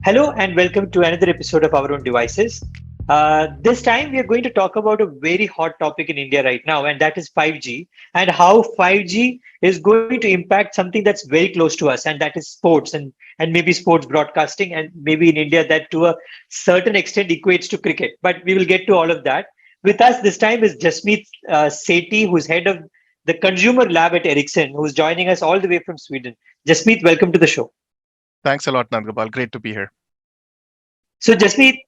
Hello and welcome to another episode of Our Own Devices. This time we are going to talk about a very hot topic in India right now, and that is 5G and how 5G is going to impact something that's very close to us, and that is sports and maybe sports broadcasting, and maybe in India that to a certain extent equates to cricket. But we will get to all of that. With us this time is Jasmeet Sethi, who's head of the Consumer Lab at Ericsson, who's joining us all the way from Sweden. Jasmeet, welcome to the show. Thanks a lot, Nandagopal. Great to be here. So, Jasmeet,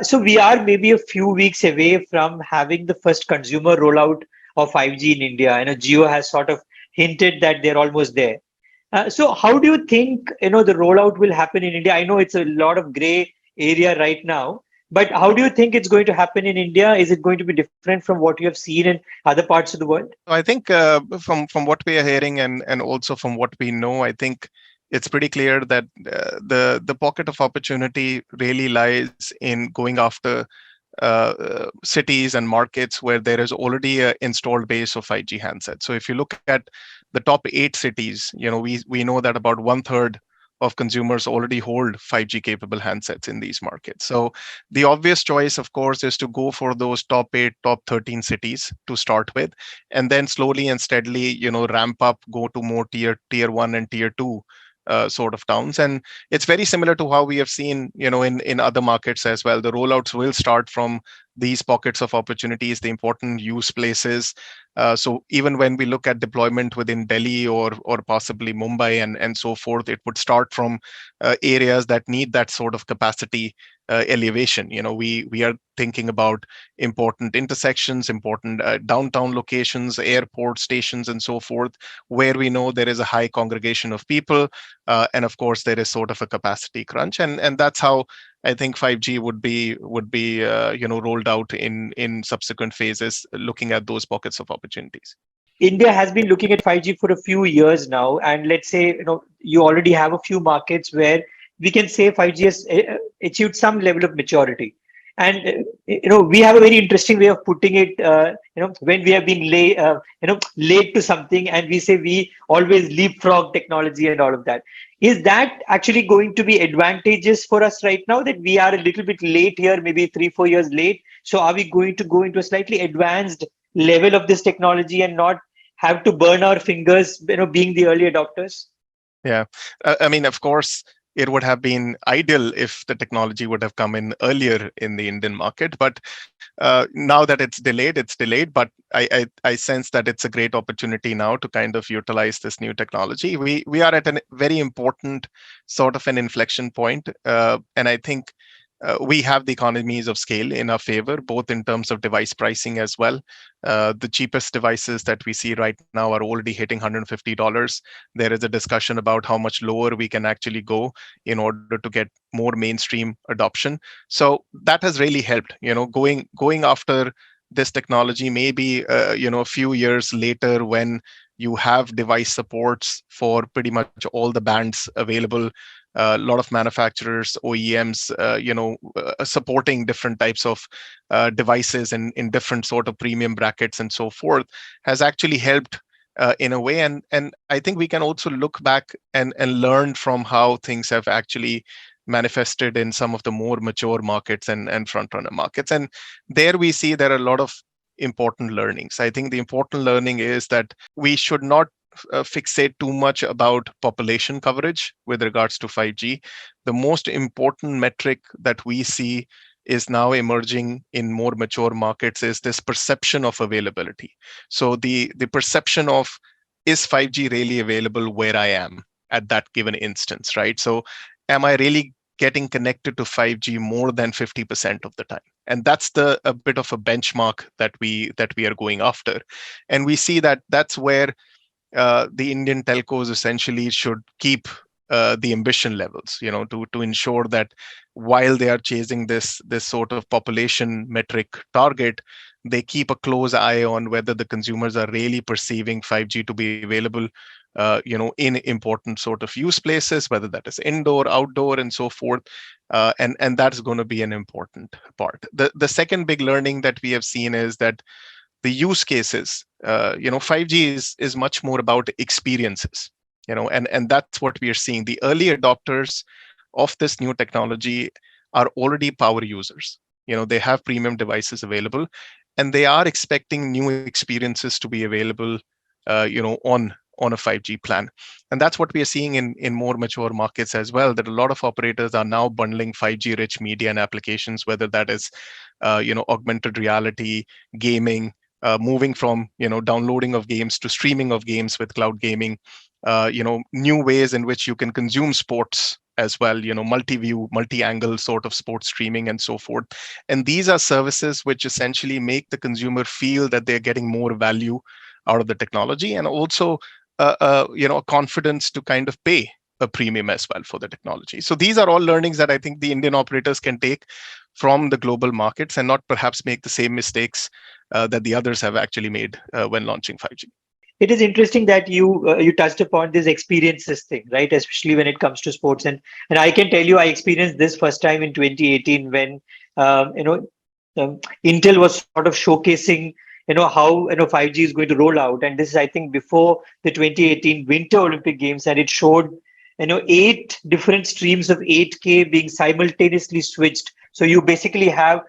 so we are maybe a few weeks away from having the first consumer rollout of 5G in India. I know Jio has sort of hinted that they're almost there. So, how do you think the rollout will happen in India? I know it's a lot of gray area right now, but how do you think it's going to happen in India? Is it going to be different from what you have seen in other parts of the world? I think from what we are hearing and also from what we know, I think it's pretty clear that the pocket of opportunity really lies in going after cities and markets where there is already an installed base of 5G handsets. So if you look at the top 8 cities, we know that about one third of consumers already hold 5G capable handsets in these markets. So the obvious choice, of course, is to go for those top 8, top 13 cities to start with, and then slowly and steadily, ramp up, go to more tier 1 and tier 2 sort of towns. And it's very similar to how we have seen, in other markets as well. The rollouts will start from these pockets of opportunities, the important use places. So even when we look at deployment within Delhi or possibly Mumbai and so forth, it would start from areas that need that sort of capacity elevation. We are thinking about important intersections, important downtown locations, airport stations, and so forth, where we know there is a high congregation of people, and of course there is sort of a capacity crunch, and that's how I think 5G would be rolled out in subsequent phases, looking at those pockets of opportunities. India has been looking at 5G for a few years now, and let's say you already have a few markets where we can say 5G has achieved some level of maturity. And we have a very interesting way of putting it. When we have been late to something, and we say we always leapfrog technology and all of that. Is that actually going to be advantageous for us right now that we are a little bit late here, maybe 3-4 years late? So are we going to go into a slightly advanced level of this technology and not have to burn our fingers, being the early adopters? Yeah, I mean, of course, it would have been ideal if the technology would have come in earlier in the Indian market. But now that it's delayed, it's delayed. But I sense that it's a great opportunity now to kind of utilize this new technology. We are at a very important sort of an inflection point, and I think we have the economies of scale in our favor, both in terms of device pricing as well. The cheapest devices that we see right now are already hitting $150. There is a discussion about how much lower we can actually go in order to get more mainstream adoption. So that has really helped. Going after this technology, maybe a few years later when you have device supports for pretty much all the bands available, a lot of manufacturers, OEMs, supporting different types of devices in different sort of premium brackets and so forth, has actually helped in a way. And I think we can also look back and learn from how things have actually manifested in some of the more mature markets and front runner markets. And there we see there are a lot of important learnings. I think the important learning is that we should not fixate too much about population coverage with regards to 5G. The most important metric that we see is now emerging in more mature markets is this perception of availability. So the perception of, is 5G really available where I am at that given instance, right? So am I really getting connected to 5G more than 50% of the time? And that's a bit of a benchmark that we are going after. And we see that that's where the Indian telcos essentially should keep the ambition levels, to ensure that while they are chasing this sort of population metric target, they keep a close eye on whether the consumers are really perceiving 5G to be available, in important sort of use places, whether that is indoor, outdoor, and so forth. And that's going to be an important part. The second big learning that we have seen is that the use cases, 5G is much more about experiences, and that's what we are seeing. The early adopters of this new technology are already power users. They have premium devices available, and they are expecting new experiences to be available, on a 5G plan. And that's what we are seeing in more mature markets as well, that a lot of operators are now bundling 5G rich media and applications, whether that is augmented reality, gaming, moving from downloading of games to streaming of games with cloud gaming, new ways in which you can consume sports as well, multi-view, multi-angle sort of sports streaming and so forth. And these are services which essentially make the consumer feel that they're getting more value out of the technology, and also a confidence to kind of pay a premium as well for the technology. So these are all learnings that I think the Indian operators can take from the global markets, and not perhaps make the same mistakes that the others have actually made when launching 5G. It is interesting that you touched upon this experiences thing, right? Especially when it comes to sports, and I can tell you, I experienced this first time in 2018 when um, you know Intel was sort of showcasing how 5G is going to roll out, and this is I think before the 2018 Winter Olympic Games, and it showed 8 different streams of 8K being simultaneously switched. So you basically have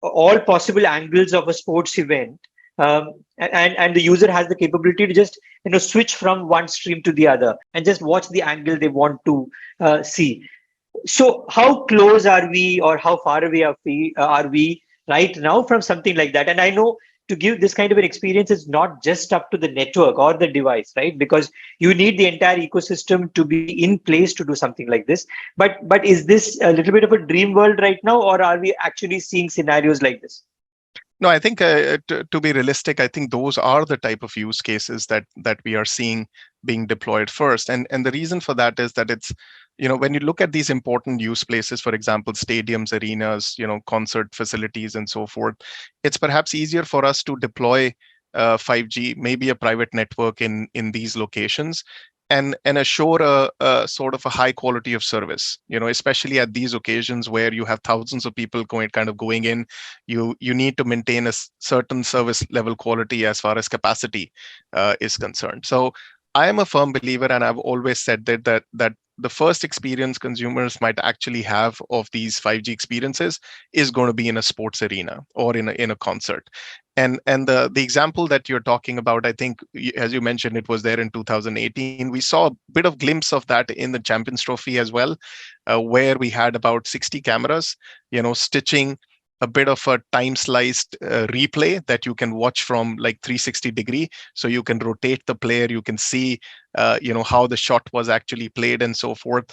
all possible angles of a sports event, and the user has the capability to just switch from one stream to the other and just watch the angle they want to see. So how close are we, or how far away are we right now from something like that? And I know to give this kind of an experience is not just up to the network or the device, right? Because you need the entire ecosystem to be in place to do something like this. But is this a little bit of a dream world right now, or are we actually seeing scenarios like this? No, I think to be realistic, I think those are the type of use cases that we are seeing being deployed first. And the reason for that is that it's, when you look at these important use places, for example, stadiums, arenas, concert facilities, and so forth, it's perhaps easier for us to deploy 5G, maybe a private network in these locations, and assure a sort of a high quality of service, especially at these occasions where you have thousands of people going in. You need to maintain a certain service level quality as far as capacity is concerned. So I am a firm believer, and I've always said that the first experience consumers might actually have of these 5G experiences is going to be in a sports arena or in a concert. And the example that you're talking about, I think, as you mentioned, it was there in 2018. We saw a bit of glimpse of that in the Champions Trophy as well, where we had about 60 cameras, stitching a bit of a time sliced replay that you can watch from like 360 degree. So you can rotate the player, you can see how the shot was actually played and so forth.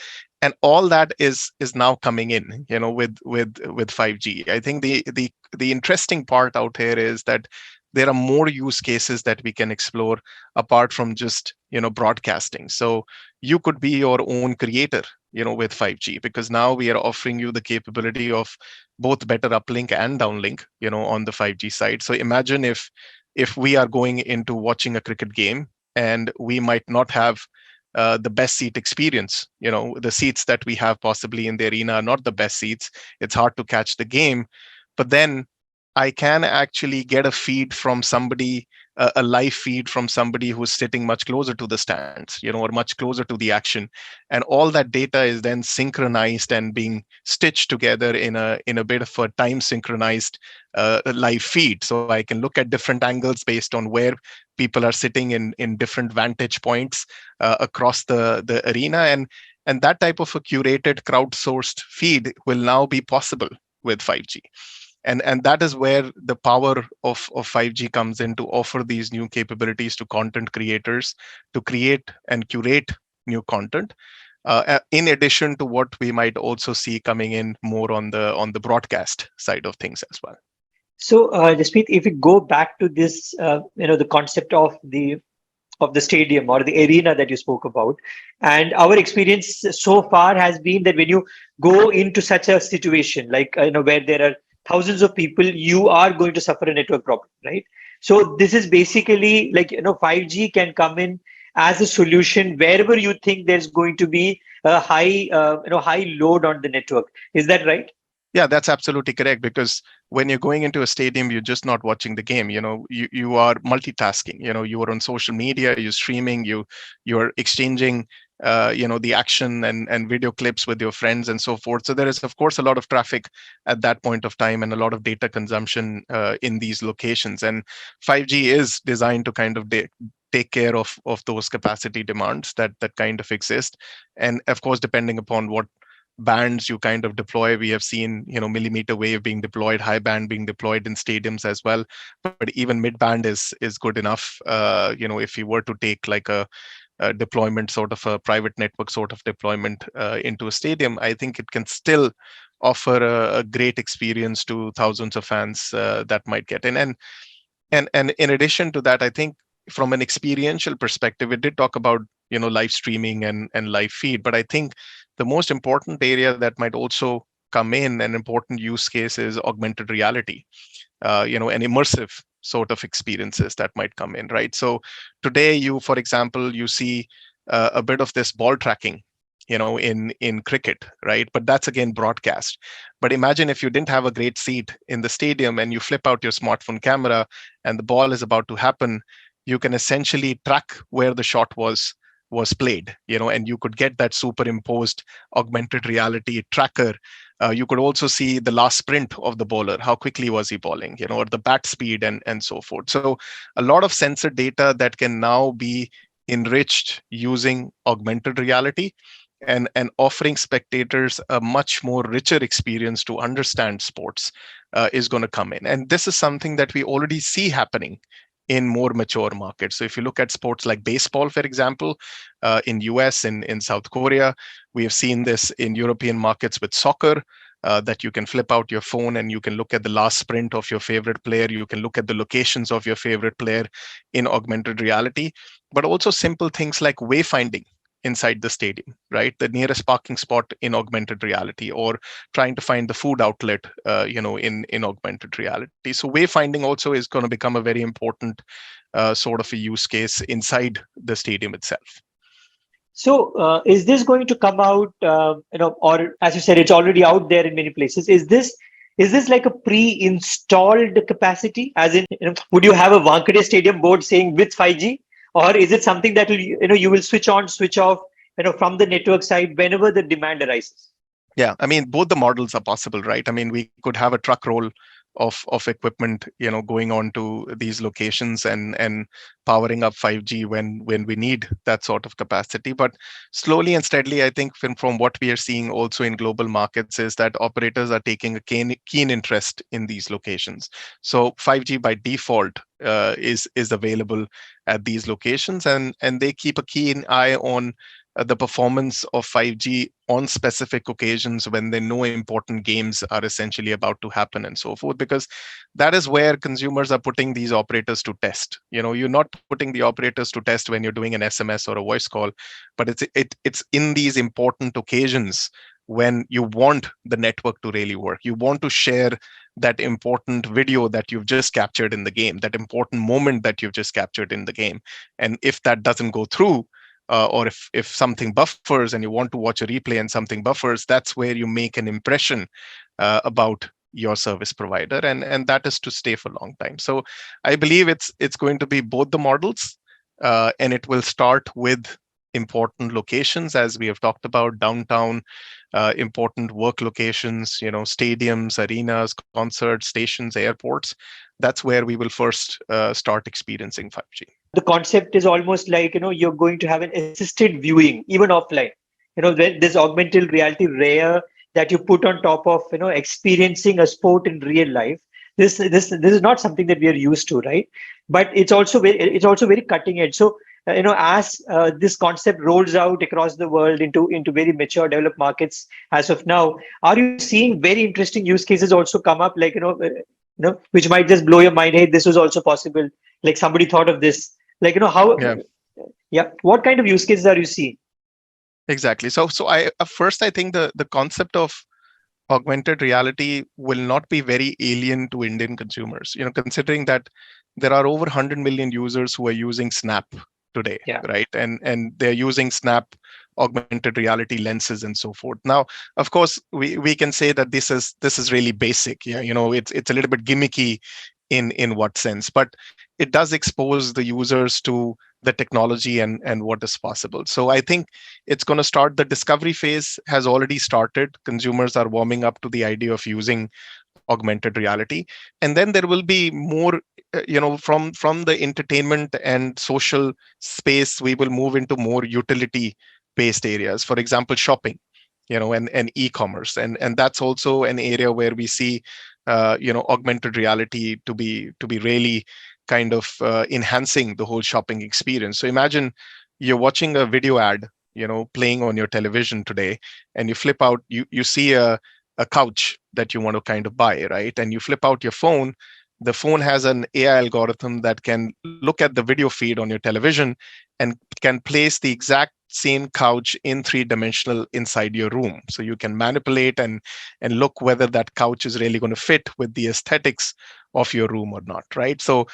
And all that is now coming in, with 5G. I think the interesting part out here is that there are more use cases that we can explore apart from just broadcasting. So you could be your own creator with 5G, because now we are offering you the capability of both better uplink and downlink on the 5G side. So imagine if we are going into watching a cricket game, and we might not have the best seat experience. The seats that we have possibly in the arena are not the best seats. It's hard to catch the game. But then I can actually get a feed from somebody, a live feed from somebody who's sitting much closer to the stands, or much closer to the action. And all that data is then synchronized and being stitched together in a bit of a time synchronized live feed. So I can look at different angles based on where people are sitting in different vantage points across the arena. And that type of a curated crowdsourced feed will now be possible with 5G. And that is where the power of 5G comes in, to offer these new capabilities to content creators to create and curate new content, in addition to what we might also see coming in more on the broadcast side of things as well. So, Jasmeet, if we go back to this, the concept of the stadium or the arena that you spoke about, and our experience so far has been that when you go into such a situation, like where there are thousands of people, you are going to suffer a network problem, right? So this is basically like 5G can come in as a solution wherever you think there's going to be a high load on the network. Is that right? Yeah, that's absolutely correct. Because when you're going into a stadium, you're just not watching the game. You are multitasking. You are on social media, you're streaming, you're exchanging the action and video clips with your friends and so forth. So there is, of course, a lot of traffic at that point of time and a lot of data consumption in these locations. And 5G is designed to kind of take care of those capacity demands that kind of exist. And of course, depending upon what bands you kind of deploy, we have seen millimeter wave being deployed, high band being deployed in stadiums as well. But even mid band is good enough. If you were to take like a deployment, sort of a private network sort of deployment into a stadium, I think it can still offer a great experience to thousands of fans that might get in. And in addition to that, I think from an experiential perspective, we did talk about live streaming and live feed, but I think the most important area that might also come in, an important use case, is augmented reality, and immersive sort of experiences that might come in, right? So today, for example, you see a bit of this ball tracking, in cricket, right? But that's again broadcast. But imagine if you didn't have a great seat in the stadium and you flip out your smartphone camera and the ball is about to happen, you can essentially track where the shot was played, and you could get that superimposed augmented reality tracker. You could also see the last sprint of the bowler, how quickly was he bowling, or the bat speed and so forth. So a lot of sensor data that can now be enriched using augmented reality and offering spectators a much more richer experience to understand sports is going to come in. And this is something that we already see happening in more mature markets. So if you look at sports like baseball, for example, in US, in South Korea, we have seen this in European markets with soccer, that you can flip out your phone and you can look at the last sprint of your favorite player. You can look at the locations of your favorite player in augmented reality, but also simple things like wayfinding inside the stadium, right? The nearest parking spot in augmented reality, or trying to find the food outlet, in augmented reality. So wayfinding also is going to become a very important sort of a use case inside the stadium itself. So, is this going to come out, or as you said, it's already out there in many places. Is this like a pre-installed capacity? As in, would you have a Wankhede Stadium board saying with 5G, or is it something that will, you will switch on, switch off, from the network side whenever the demand arises? Yeah, I mean, both the models are possible, right? I mean, we could have a truck roll of equipment, going on to these locations and powering up 5G when we need that sort of capacity. But slowly and steadily, I think from what we are seeing also in global markets is that operators are taking a keen interest in these locations. So 5G by default is available at these locations, and they keep a keen eye on the performance of 5G on specific occasions when they know important games are essentially about to happen and so forth, because that is where consumers are putting these operators to test. You're not putting the operators to test when you're doing an SMS or a voice call, but it's in these important occasions when you want the network to really work. You want to share that important video that you've just captured in the game, that important moment that you've just captured in the game. And if that doesn't go through, or if something buffers and you want to watch a replay and something buffers, that's where you make an impression about your service provider, and that is to stay for a long time. So I believe it's going to be both the models, and it will start with important locations, as we have talked about, downtown, important work locations, stadiums, arenas, concerts, stations, airports. That's where we will first start experiencing 5G. The concept is almost like, you're going to have an assisted viewing even offline. This augmented reality layer that you put on top of, experiencing a sport in real life. This is not something that we are used to, right? But it's also very cutting edge. So as this concept rolls out across the world into very mature developed markets as of now, are you seeing very interesting use cases also come up, like which might just blow your mind? Hey, this was also possible. Like somebody thought of this. Like, how, Yeah. yeah, what kind of use cases are you seeing? Exactly. So I first, I think the concept of augmented reality will not be very alien to Indian consumers. Considering that there are over 100 million users who are using Snap today, Yeah. right? And they're using Snap augmented reality lenses and so forth. Now, of course, we can say that this is really basic. Yeah, it's a little bit gimmicky in what sense, but it does expose the users to the technology and what is possible. So I think it's going to start. The discovery phase has already started. Consumers are warming up to the idea of using augmented reality, and then there will be more, from the entertainment and social space, we will move into more utility based areas, for example shopping, and e-commerce, and that's also an area where we see augmented reality to be really kind of enhancing the whole shopping experience. So imagine you're watching a video ad, playing on your television today, and you flip out, you see a couch that you want to kind of buy, right? And you flip out your phone. The phone has an AI algorithm that can look at the video feed on your television and can place the exact same couch in three-dimensional inside your room. So you can manipulate and look whether that couch is really going to fit with the aesthetics of your room or not, right? So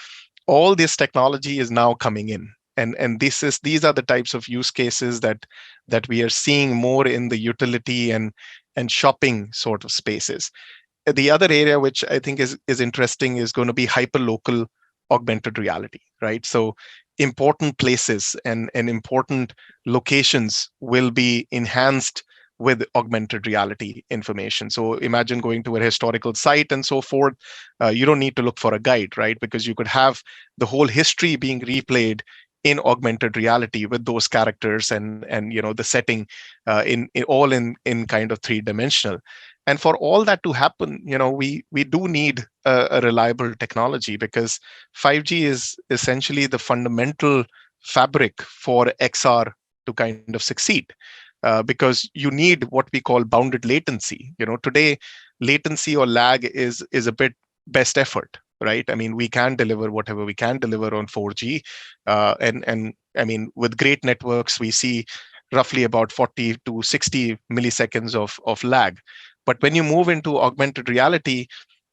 all this technology is now coming in. And these are the types of use cases that we are seeing more in the utility and shopping sort of spaces. The other area which I think is interesting is going to be hyper local augmented reality, right? So important places and important locations will be enhanced with augmented reality information. So imagine going to a historical site and so forth. You don't need to look for a guide, right? Because you could have the whole history being replayed in augmented reality with those characters and the setting in all in kind of three-dimensional. And for all that to happen, we do need a reliable technology, because 5G is essentially the fundamental fabric for XR to kind of succeed. Because you need what we call bounded latency. Today, latency or lag is a bit best effort, right? I mean, we can deliver whatever we can deliver on 4G, and I mean, with great networks, we see roughly about 40 to 60 milliseconds of lag. But when you move into augmented reality,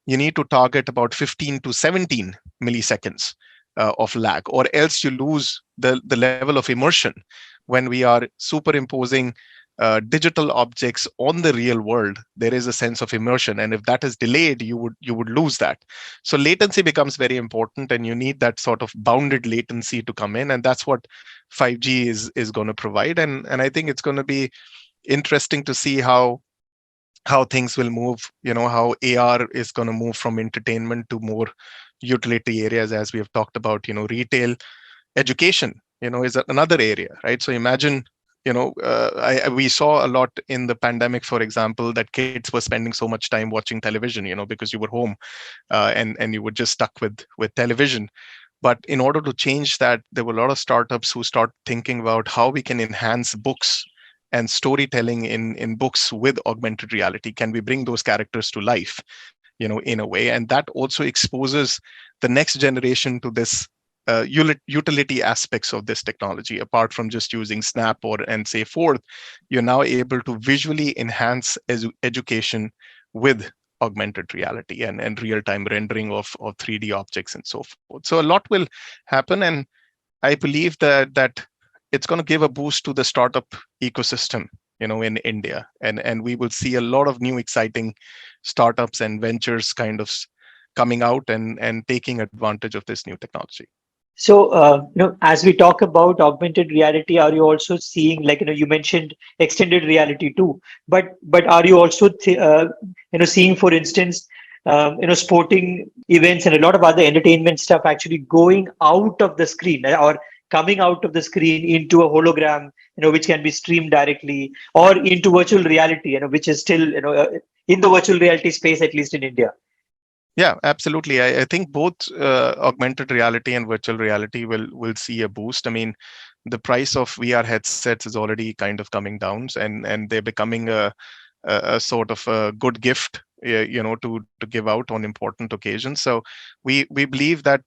you need to target about 15 to 17 milliseconds of lag, or else you lose the level of immersion. When we are superimposing digital objects on the real world, there is a sense of immersion, and if that is delayed, you would lose that. So latency becomes very important, and you need that sort of bounded latency to come in, and that's what 5G is going to provide. And I think it's going to be interesting to see how things will move, how AR is going to move from entertainment to more utility areas, as we have talked about. Retail, education, is another area, right? So imagine, we saw a lot in the pandemic, for example, that kids were spending so much time watching television, because you were home, and you were just stuck with television. But in order to change that, there were a lot of startups who start thinking about how we can enhance books and storytelling in books with augmented reality. Can we bring those characters to life, in a way? And that also exposes the next generation to this utility aspects of this technology. Apart from just using Snap or and say forth, you're now able to visually enhance education with augmented reality and real-time rendering of 3D objects and so forth. So a lot will happen, and I believe that it's going to give a boost to the startup ecosystem, in India, and we will see a lot of new exciting startups and ventures kind of coming out and taking advantage of this new technology. So, as we talk about augmented reality, are you also seeing, like, you mentioned extended reality too, but are you also, seeing, for instance, sporting events and a lot of other entertainment stuff actually going out of the screen, or coming out of the screen into a hologram, which can be streamed directly, or into virtual reality, which is still, in the virtual reality space, at least in India. Yeah, absolutely. I think both augmented reality and virtual reality will see a boost. I mean, the price of VR headsets is already kind of coming down, and they're becoming a sort of a good gift, to give out on important occasions. So we believe that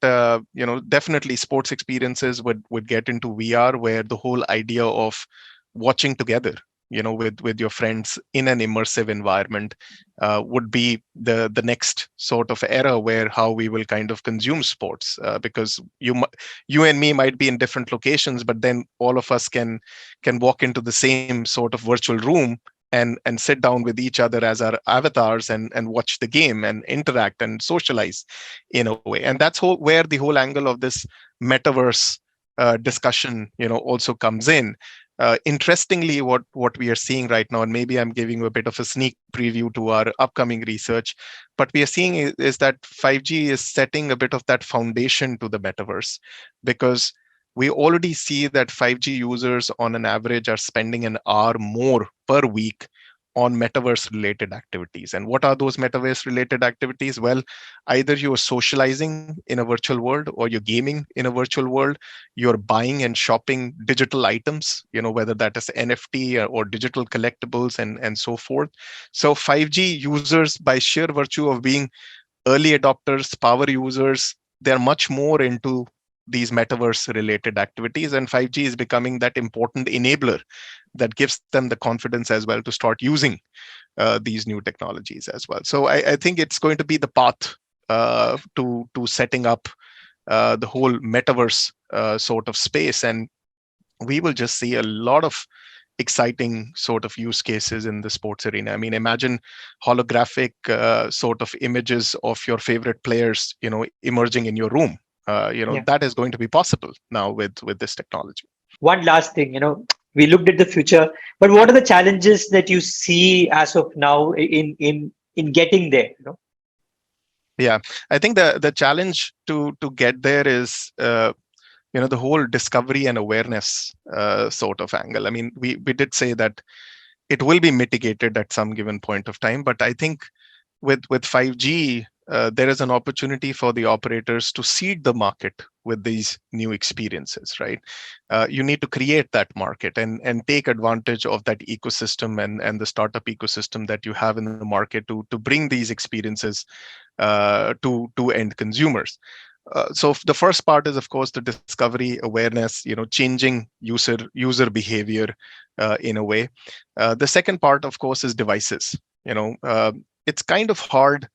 definitely sports experiences would get into VR, where the whole idea of watching together, with your friends in an immersive environment, would be the next sort of era, where how we will kind of consume sports, because you and me might be in different locations, but then all of us can walk into the same sort of virtual room and sit down with each other as our avatars and watch the game and interact and socialize in a way. And that's where the whole angle of this metaverse discussion, also comes in. Interestingly, what we are seeing right now, and maybe I'm giving you a bit of a sneak preview to our upcoming research, but we are seeing is that 5G is setting a bit of that foundation to the metaverse, because we already see that 5G users on an average are spending an hour more per week on metaverse related activities. And what are those metaverse related activities? Well, either you are socializing in a virtual world, or you're gaming in a virtual world, you're buying and shopping digital items, whether that is NFT or digital collectibles and so forth. So 5G users, by sheer virtue of being early adopters, power users, they're much more into these metaverse related activities, and 5G is becoming that important enabler that gives them the confidence as well to start using these new technologies as well. So I think it's going to be the path to setting up the whole metaverse sort of space, and we will just see a lot of exciting sort of use cases in the sports arena. I mean, imagine holographic sort of images of your favorite players, emerging in your room. Yeah. That is going to be possible now with this technology. One last thing, we looked at the future, but what are the challenges that you see as of now in getting there? Yeah, I think the challenge to get there is the whole discovery and awareness sort of angle. I mean, we did say that it will be mitigated at some given point of time, but I think with 5G, there is an opportunity for the operators to seed the market with these new experiences, right? You need to create that market and take advantage of that ecosystem and the startup ecosystem that you have in the market to bring these experiences to end consumers. So the first part is, of course, the discovery awareness, changing user behavior in a way. The second part, of course, is devices. It's kind of hard.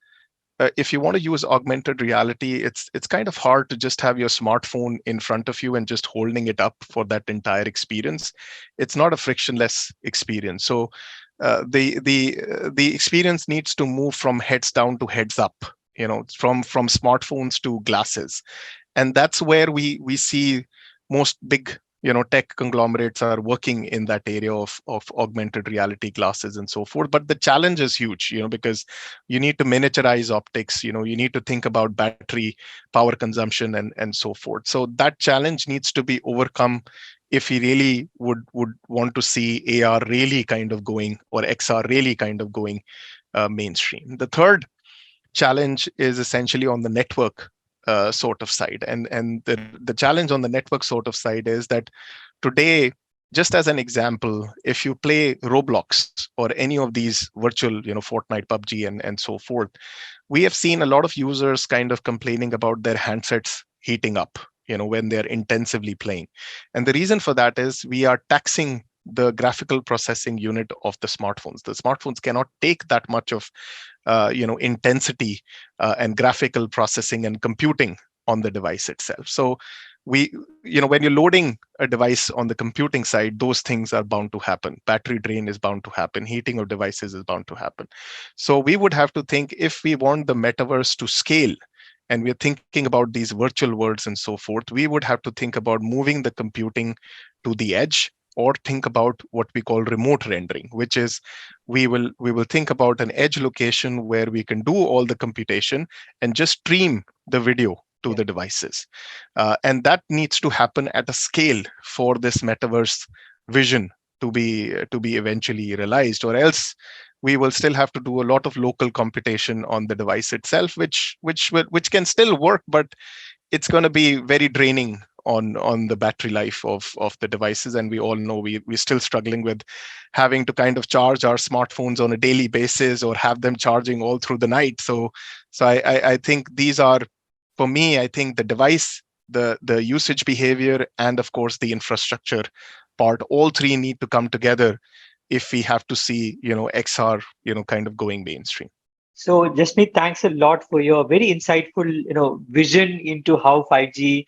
If you want to use augmented reality, it's kind of hard to just have your smartphone in front of you and just holding it up for that entire experience. It's not a frictionless experience. So the experience needs to move from heads down to heads up. From smartphones to glasses, and that's where we see most big tech conglomerates are working in that area of augmented reality glasses and so forth. But the challenge is huge, because you need to miniaturize optics, you need to think about battery power consumption and so forth. So that challenge needs to be overcome if we really would want to see AR really kind of going, or XR really kind of going mainstream. The third challenge is essentially on the network sort of side, and the challenge on the network sort of side is that today, just as an example, if you play Roblox or any of these virtual, Fortnite, PUBG, and so forth, we have seen a lot of users kind of complaining about their handsets heating up, when they're intensively playing. And the reason for that is we are taxing the graphical processing unit of the smartphones. The smartphones cannot take that much of intensity and graphical processing and computing on the device itself. So when you're loading a device on the computing side, those things are bound to happen. Battery drain is bound to happen. Heating of devices is bound to happen. So we would have to think, if we want the metaverse to scale, and we're thinking about these virtual worlds and so forth, we would have to think about moving the computing to the edge, or think about what we call remote rendering, which is we will think about an edge location where we can do all the computation and just stream the video to Yeah. the devices. And that needs to happen at a scale for this metaverse vision to be eventually realized, or else we will still have to do a lot of local computation on the device itself, which can still work, but it's going to be very draining on the battery life of the devices. And we all know we're still struggling with having to kind of charge our smartphones on a daily basis, or have them charging all through the night. So I think these are, for me, I think the device, the usage behavior, and of course the infrastructure part, all three need to come together if we have to see XR kind of going mainstream. So, Jasmeet, thanks a lot for your very insightful, vision into how 5G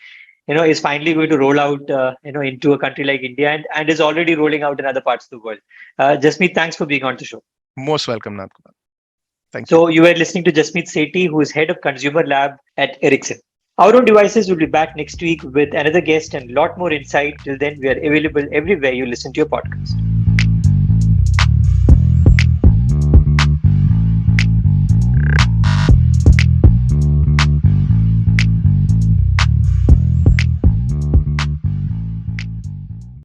is finally going to roll out, into a country like India, and is already rolling out in other parts of the world. Jasmeet, thanks for being on the show. Most welcome, Nandagopal. Thank you. So you were listening to Jasmeet Sethi, who is head of Consumer Lab at Ericsson. Our own devices will be back next week with another guest and a lot more insight. Till then, we are available everywhere you listen to your podcast.